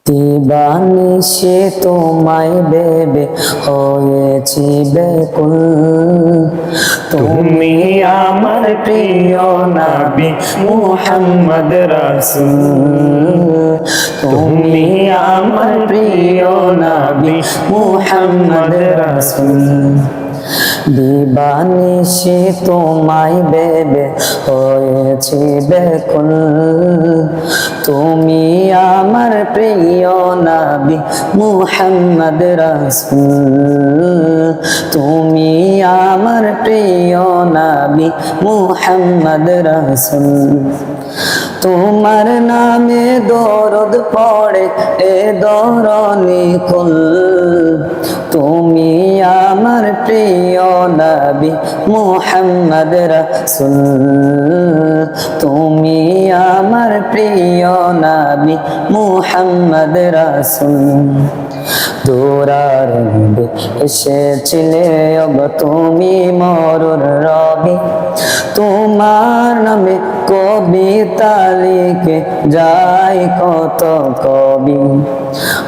দিবানিশি তোমায় ভেবে হয়েছি ব্যাকুল। তুমি আমার প্রিয় নবী মুহাম্মদ রাসূল। তুমি আমার প্রিয় নবী মুহাম্মদ রাসূল। দিবানিশি তোমায় ভেবে হয়েছি ব্যাকুল। তুমি আমার প্রিয় নবী মুহাম্মদ রাসূল। তুমি আমার প্রিয় নবী মুহাম্মদ রাসূল। তোমার নামে দরদ পড়ে এ দরনি কুল। তুমি আমার প্রিয় নবী মুহাম্মদ রাসূল। তুমি আমার প্রিয় নবী মুহাম্মদ রাসূল। দূরারবে এসেছিলে ওগো তুমি মরুর রবি। তোমার নামে কবিতা লিখে যায় কত কবি।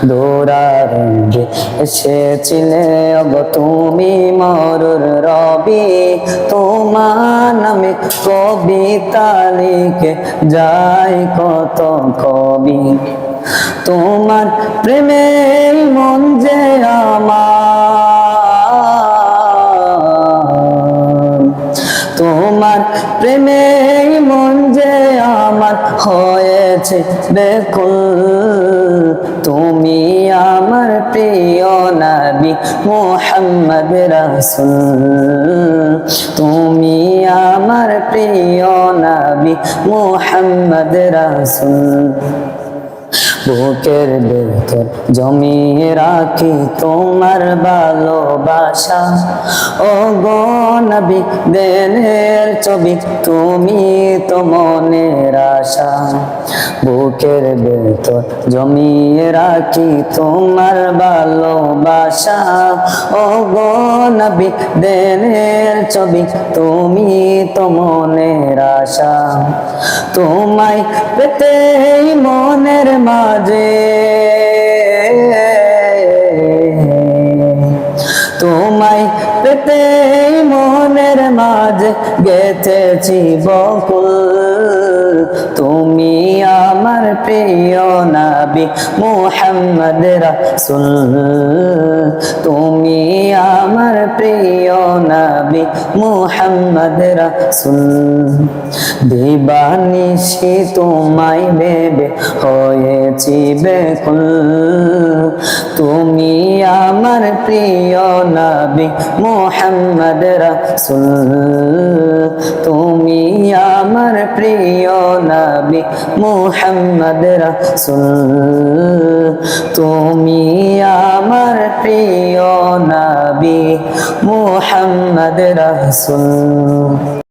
দূরারবে এসেছিলে ওগো তুমি মরুর রবি। তোমার নামে কবিতা লিখে যায় কত কবি। তোমার প্রেমে মন যে আমার, তোমার প্রেমে মন যে আমার হয়েছে ব্যাকুল। তুমি আমার প্রিয় নবী মুহাম্মদ রাসূল। তুমি আমার প্রিয় নবী মুহাম্মদ রাসূল। বুকের ভেতর জমিয়ে রাখি তোমার ভালোবাসা। ও গো নবী দিলের ছবি তুমি তো মনের আশা। বুকের ভেতর জমিয়ে রাখি তোমার ভালোবাসা। ও গো নবী দিলের ছবি তুমি তো মনের আশা। তোমায় পেতে মনের মাঝে, তোমায় পেতে মনের মাঝে গেঁথেছি বকুল। তুমি আমার প্রিয় নবী মুহাম্মদ রাসূল। তুমি আমার প্রিয় নবী মুহাম্মদ রাসূল। দিবানিশি তোমায় ভেবে হয়েছি ব্যাকুল। তুমি আমার প্রিয় নবী মুহাম্মদ রাসূল। তুমি আমার প্রিয় নবী মুহাম্মদ রাসূল। তুমি আমার প্রিয় নবী মুহাম্মদ রাসূল।